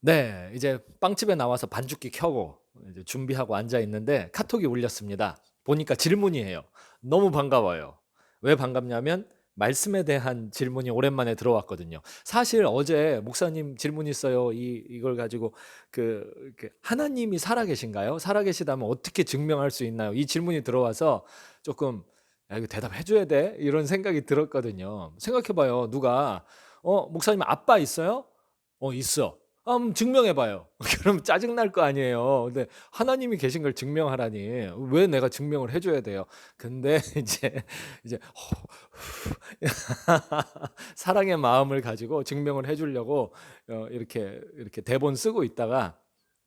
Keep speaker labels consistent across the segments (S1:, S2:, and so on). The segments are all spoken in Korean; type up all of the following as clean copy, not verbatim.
S1: 네. 이제 빵집에 나와서 반죽기 켜고 이제 준비하고 앉아 있는데 카톡이 울렸습니다. 보니까 질문이에요. 너무 반가워요. 왜 반갑냐면 말씀에 대한 질문이 오랜만에 들어왔거든요. 사실 어제 "목사님 질문 있어요." 이걸 가지고 "하나님이 살아계신가요? 살아계시다면 어떻게 증명할 수 있나요?" 이 질문이 들어와서 조금 '야 이거 대답해 줘야 돼.' 이런 생각이 들었거든요. 생각해 봐요. 누가 목사님 아빠 있어요?" 있어." 증명해 봐요." 그럼 짜증 날 거 아니에요. 근데 하나님이 계신 걸 증명하라니 왜 내가 증명을 해 줘야 돼요. 근데 이제 사랑의 마음을 가지고 증명을 해 주려고 이렇게 대본 쓰고 있다가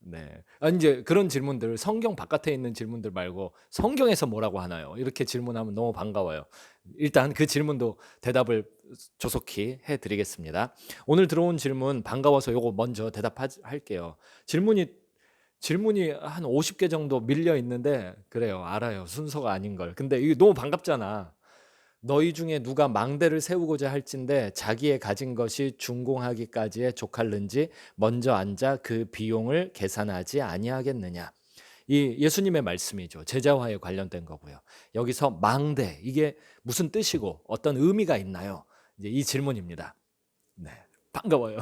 S1: 네. 인제 그런 질문들 성경 바깥에 있는 질문들 말고 "성경에서 뭐라고 하나요?" 이렇게 질문하면 너무 반가워요. 일단 그 질문도 대답을 조속히 해 드리겠습니다. 오늘 들어온 질문 반가워서 요거 먼저 할게요. 질문이 한 50개 정도 밀려 있는데 그래요. 알아요. 순서가 아닌 걸. 근데 이게 너무 반갑잖아. "너희 중에 누가 망대를 세우고자 할진대 자기의 가진 것이 준공하기까지에 족할는지 먼저 앉아 그 비용을 계산하지 아니하겠느냐." 이 예수님의 말씀이죠. 제자화에 관련된 거고요. 여기서 망대 이게 무슨 뜻이고 어떤 의미가 있나요? 이제 이 질문입니다. 네. 반가워요.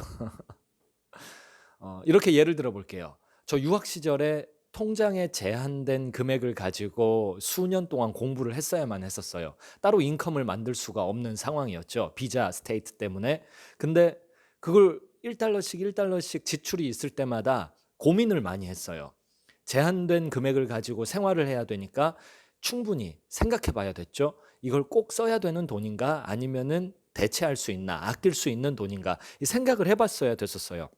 S1: 이렇게 예를 들어 볼게요. 저 유학 시절에 통장에 제한된 금액을 가지고 수년 동안 공부를 했어야만 했었어요. 따로 인컴을 만들 수가 없는 상황이었죠. 비자 스테이트 때문에. 근데 그걸 1달러씩 1달러씩 지출이 있을 때마다 고민을 많이 했어요. 제한된 금액을 가지고 생활을 해야 되니까 충분히 생각해 봐야 됐죠. '이걸 꼭 써야 되는 돈인가? 아니면은 대체할 수 있나? 아낄 수 있는 돈인가?' 이 생각을 해 봤어야 됐었어요.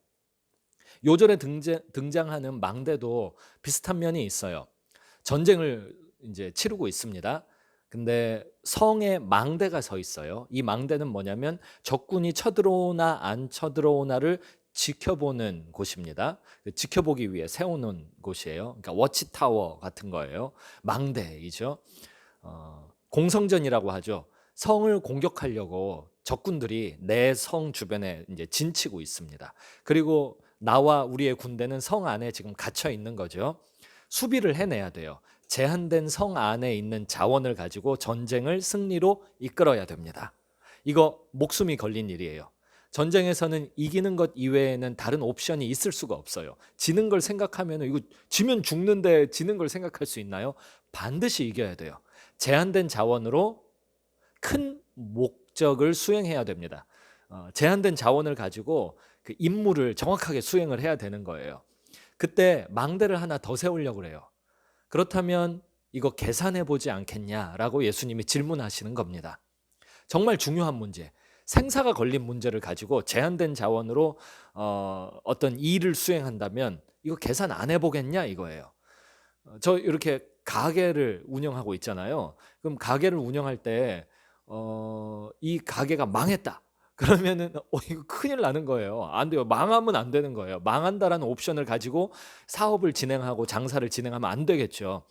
S1: 요절에 등장하는 망대도 비슷한 면이 있어요. 전쟁을 인제 치르고 있습니다. 근데 성에 망대가 서 있어요. 이 망대는 뭐냐면 적군이 쳐들어오나 안 쳐들어오나를 지켜보는 곳입니다. 지켜보기 위해 세워 놓은 곳이에요. 그러니까 워치타워 같은 거예요. 망대이죠. 공성전이라고 하죠. 성을 공격하려고 적군들이 내 성 주변에 인제 진치고 있습니다. 그리고 나와 우리의 군대는 성 안에 지금 갇혀 있는 거죠. 수비를 해내야 돼요. 제한된 성 안에 있는 자원을 가지고 전쟁을 승리로 이끌어야 됩니다. 이거 목숨이 걸린 일이에요. 전쟁에서는 이기는 것 이외에는 다른 옵션이 있을 수가 없어요. 지는 걸 생각하면은 이거 지면 죽는데 지는 걸 생각할 수 있나요? 반드시 이겨야 돼요. 제한된 자원으로 큰 목적을 수행해야 됩니다. 제한된 자원을 가지고 그 임무를 정확하게 수행을 해야 되는 거예요. 그때 망대를 하나 더 세우려고 그래요. 그렇다면 "이거 계산해 보지 않겠냐?"라고 예수님이 질문하시는 겁니다. 정말 중요한 문제, 생사가 걸린 문제를 가지고 제한된 자원으로 어떤 일을 수행한다면 "이거 계산 안 해 보겠냐?" 이거예요. 저 이렇게 가게를 운영하고 있잖아요. 그럼 가게를 운영할 때 이 가게가 망했다. 그러면은 이거 큰일 나는 거예요. 안 돼요. 망하면 안 되는 거예요. 망한다라는 옵션을 가지고 사업을 진행하고 장사를 진행하면 안 되겠죠.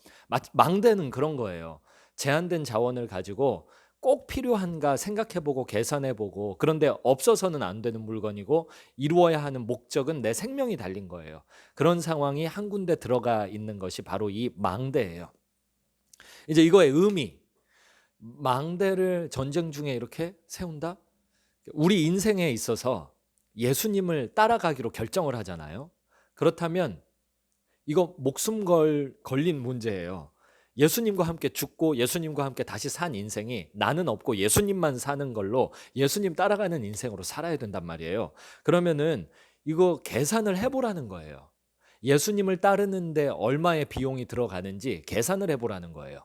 S1: 망대는 그런 거예요. 제한된 자원을 가지고 꼭 필요한가 생각해 보고 계산해 보고 그런데 없어서는 안 되는 물건이고 이루어야 하는 목적은 내 생명이 달린 거예요. 그런 상황이 한 군데 들어가 있는 것이 바로 이 망대예요. 이제 이거의 의미, 망대를 전쟁 중에 이렇게 세운다? 우리 인생에 있어서 예수님을 따라가기로 결정을 하잖아요. 그렇다면 이거 걸린 문제예요. 예수님과 함께 죽고 예수님과 함께 다시 산 인생이 나는 없고 예수님만 사는 걸로 예수님 따라가는 인생으로 살아야 된단 말이에요. 그러면은 이거 계산을 해 보라는 거예요. 예수님을 따르는데 얼마의 비용이 들어가는지 계산을 해 보라는 거예요.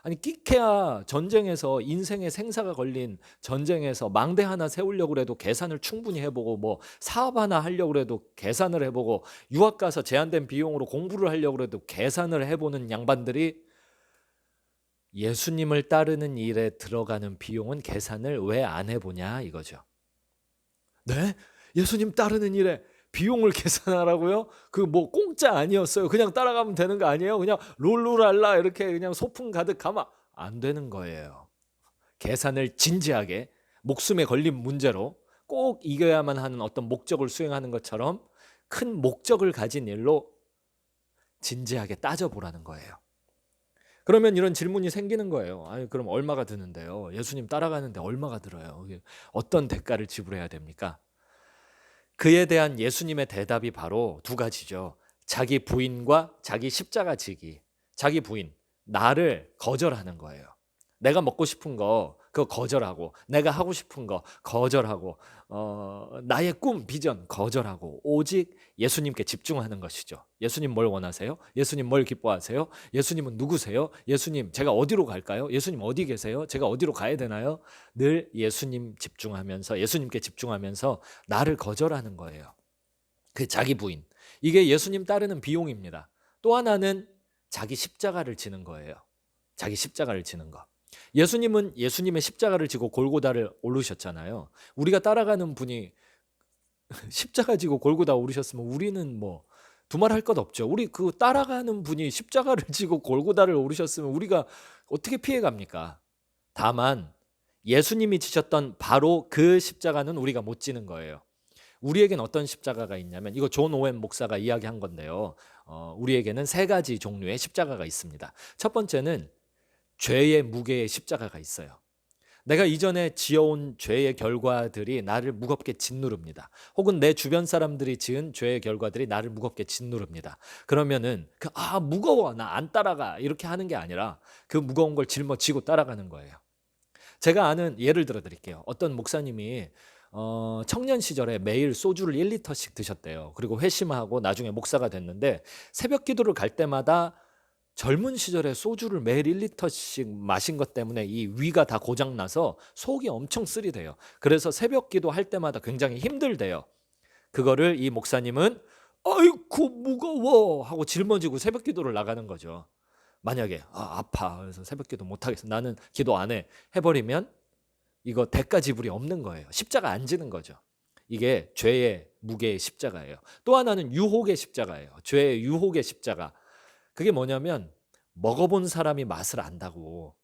S1: 아니 끼케야 전쟁에서 인생의 생사가 걸린 전쟁에서 망대 하나 세우려고 그래도 계산을 충분히 해 보고 뭐 사업 하나 하려고 그래도 계산을 해 보고 유학 가서 제한된 비용으로 공부를 하려고 그래도 계산을 해 보는 양반들이 예수님을 따르는 일에 들어가는 비용은 계산을 왜 안 해 보냐 이거죠. 네? 예수님 따르는 일에 비용을 계산하라고요? 그 뭐 공짜 아니었어요. 그냥 따라가면 되는 거 아니에요? 그냥 룰루랄라 이렇게 그냥 소풍 가듯 가면 안 되는 거예요. 계산을 진지하게 목숨에 걸린 문제로 꼭 이겨야만 하는 어떤 목적을 수행하는 것처럼 큰 목적을 가진 일로 진지하게 따져보라는 거예요. 그러면 이런 질문이 생기는 거예요. 아니, 그럼 얼마가 드는데요? 예수님 따라가는데 얼마가 들어요? 어떤 대가를 지불해야 됩니까? 그에 대한 예수님의 대답이 바로 두 가지죠. 자기 부인과 자기 십자가 지기. 자기 부인, 나를 거절하는 거예요. 내가 먹고 싶은 거 그거 거절하고, 내가 하고 싶은 거 거절하고, 나의 꿈, 비전 거절하고 오직 예수님께 집중하는 것이죠. 예수님 뭘 원하세요? 예수님 뭘 기뻐하세요? 예수님은 누구세요? 예수님 제가 어디로 갈까요? 예수님 어디 계세요? 제가 어디로 가야 되나요? 늘 예수님 집중하면서, 예수님께 집중하면서 나를 거절하는 거예요. 그 자기 부인. 이게 예수님 따르는 비용입니다. 또 하나는 자기 십자가를 지는 거예요. 자기 십자가를 지는 거. 예수님은 예수님의 십자가를 지고 골고다를 오르셨잖아요. 우리가 따라가는 분이 십자가 지고 골고다 오르셨으면 우리는 뭐 두말할 것 없죠. 우리 그 따라가는 분이 십자가를 지고 골고다를 오르셨으면 우리가 어떻게 피해 갑니까? 다만 예수님이 지셨던 바로 그 십자가는 우리가 못 지는 거예요. 우리에겐 어떤 십자가가 있냐면, 이거 존 오웬 목사가 이야기한 건데요. 우리에게는 세 가지 종류의 십자가가 있습니다. 첫 번째는 죄의 무게의 십자가가 있어요. 내가 이전에 지어온 죄의 결과들이 나를 무겁게 짓누릅니다. 혹은 내 주변 사람들이 지은 죄의 결과들이 나를 무겁게 짓누릅니다. 그러면은 무거워, 나 안 따라가, 이렇게 하는 게 아니라 그 무거운 걸 짊어지고 따라가는 거예요. 제가 아는 예를 들어 드릴게요. 어떤 목사님이 청년 시절에 매일 소주를 1리터씩 드셨대요. 그리고 회심하고 나중에 목사가 됐는데, 새벽 기도를 갈 때마다 젊은 시절에 소주를 매일 1리터씩 마신 것 때문에 이 위가 다 고장나서 속이 엄청 쓰리대요. 그래서 새벽 기도 할 때마다 굉장히 힘들대요. 그거를 이 목사님은 아이고 무거워 하고 짊어지고 새벽 기도를 나가는 거죠. 만약에 아파, 그래서 새벽 기도 못하겠어, 나는 기도 안 해, 해버리면 이거 대가 지불이 없는 거예요. 십자가 안 지는 거죠. 이게 죄의 무게의 십자가예요. 또 하나는 유혹의 십자가예요. 죄의 유혹의 십자가. 그게 뭐냐면, 먹어본 사람이 맛을 안다고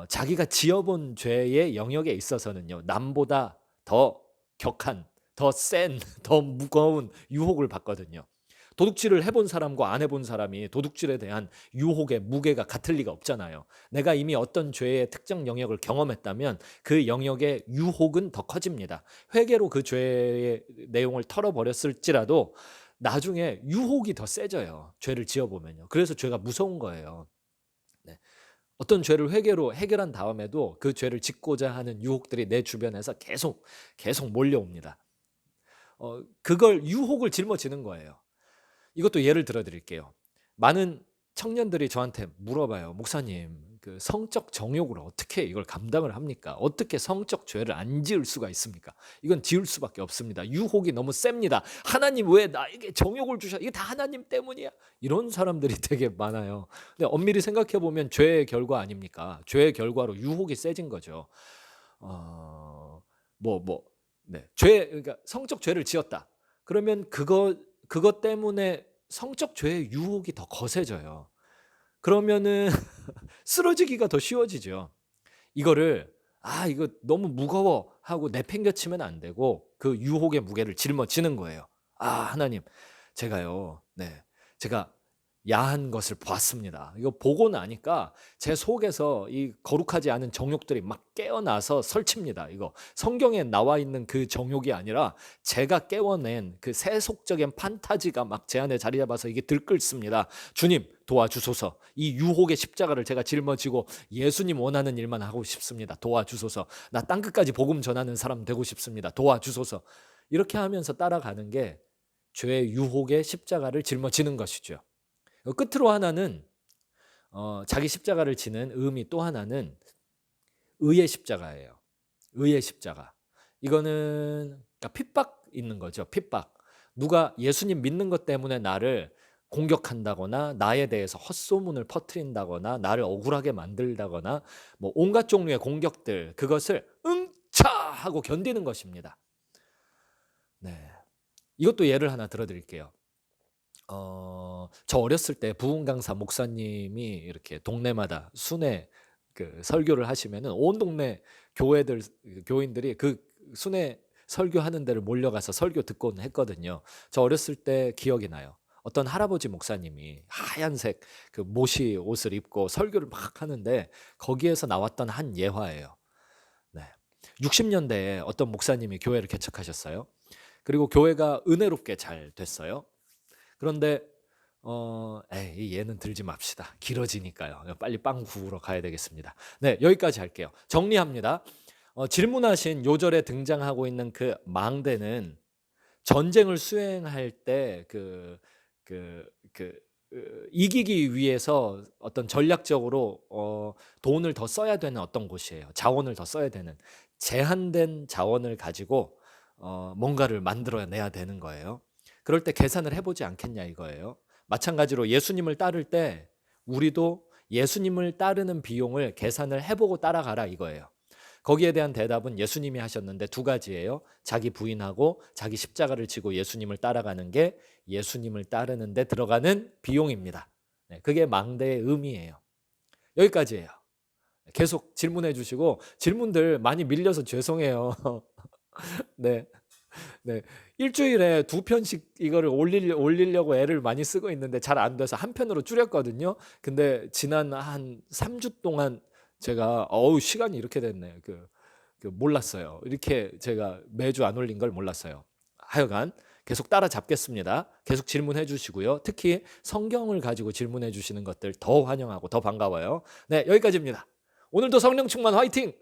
S1: 자기가 지어본 죄의 영역에 있어서는요, 남보다 더 격한, 더 센, 더 무거운 유혹을 받거든요. 도둑질을 해본 사람과 안 해본 사람이 도둑질에 대한 유혹의 무게가 같을 리가 없잖아요. 내가 이미 어떤 죄의 특정 영역을 경험했다면 그 영역의 유혹은 더 커집니다. 회개로 그 죄의 내용을 털어버렸을지라도 나중에 유혹이 더 세져요. 죄를 지어보면요. 그래서 죄가 무서운 거예요. 네. 어떤 죄를 회개로 해결한 다음에도 그 죄를 짓고자 하는 유혹들이 내 주변에서 계속 몰려옵니다. 그걸 유혹을 짊어지는 거예요. 이것도 예를 들어 드릴게요. 많은 청년들이 저한테 물어봐요. 목사님, 그 성적 정욕을 어떻게 이걸 감당을 합니까? 어떻게 성적 죄를 안 지을 수가 있습니까? 이건 지을 수밖에 없습니다. 유혹이 너무 셉니다. 하나님 왜 나에게 정욕을 주셔? 이게 다 하나님 때문이야. 이런 사람들이 되게 많아요. 근데 엄밀히 생각해 보면 죄의 결과 아닙니까? 죄의 결과로 유혹이 세진 거죠. 네. 그러니까 성적 죄를 지었다. 그러면 그것 때문에 성적 죄의 유혹이 더 거세져요. 그러면은 쓰러지기가 더 쉬워지죠. 이거를 이거 너무 무거워 하고 내팽겨치면 안 되고 그 유혹의 무게를 짊어지는 거예요. 하나님, 제가요, 네, 제가 야한 것을 보았습니다. 이거 보고 나니까 제 속에서 이 거룩하지 않은 정욕들이 막 깨어나서 설칩니다. 이거 성경에 나와 있는 그 정욕이 아니라 제가 깨워낸 그 세속적인 판타지가 막 제 안에 자리 잡아서 이게 들끓습니다. 주님 도와주소서. 이 유혹의 십자가를 제가 짊어지고 예수님 원하는 일만 하고 싶습니다. 도와주소서. 나 땅끝까지 복음 전하는 사람 되고 싶습니다. 도와주소서. 이렇게 하면서 따라가는 게 죄의 유혹의 십자가를 짊어지는 것이죠. 끝으로 하나는 자기 십자가를 지는 의미, 또 하나는 의의 십자가예요. 의의 십자가. 이거는 그러니까 핍박 있는 거죠. 핍박. 누가 예수님 믿는 것 때문에 나를 공격한다거나 나에 대해서 헛소문을 퍼뜨린다거나 나를 억울하게 만들다거나 뭐 온갖 종류의 공격들, 그것을 응차 하고 견디는 것입니다. 네. 이것도 예를 하나 들어드릴게요. 저 어렸을 때 부흥 강사 목사님이 이렇게 동네마다 순회 그 설교를 하시면은 온 동네 교인들이 그 순회 설교하는 데를 몰려가서 설교 듣곤 했거든요. 저 어렸을 때 기억이 나요. 어떤 할아버지 목사님이 하얀색 그 모시 옷을 입고 설교를 막 하는데 거기에서 나왔던 한 예화예요. 네. 60년대에 어떤 목사님이 교회를 개척하셨어요. 그리고 교회가 은혜롭게 잘 됐어요. 그런데 에이, 얘는 들지 맙시다. 길어지니까요. 빨리 빵 구우러 가야 되겠습니다. 네, 여기까지 할게요. 정리합니다. 질문하신 요절에 등장하고 있는 그 망대는 전쟁을 수행할 때 이기기 위해서 어떤 전략적으로 돈을 더 써야 되는 어떤 곳이에요. 자원을 더 써야 되는 제한된 자원을 가지고 뭔가를 만들어내야 되는 거예요. 그럴 때 계산을 해보지 않겠냐 이거예요. 마찬가지로 예수님을 따를 때 우리도 예수님을 따르는 비용을 계산을 해보고 따라가라 이거예요. 거기에 대한 대답은 예수님이 하셨는데 두 가지예요. 자기 부인하고 자기 십자가를 지고 예수님을 따라가는 게 예수님을 따르는 데 들어가는 비용입니다. 네, 그게 망대의 의미예요. 여기까지예요. 계속 질문해 주시고 질문들 많이 밀려서 죄송해요. 네. 네. 일주일에 2편씩 이거를 올리려고 애를 많이 쓰고 있는데 잘 안 돼서 한 편으로 줄였거든요. 근데 지난 한 3주 동안 제가 시간이 이렇게 됐네. 몰랐어요. 이렇게 제가 매주 안 올린 걸 몰랐어요. 하여간 계속 따라잡겠습니다. 계속 질문해 주시고요. 특히 성경을 가지고 질문해 주시는 것들 더 환영하고 더 반가워요. 네, 여기까지입니다. 오늘도 성령 충만 화이팅!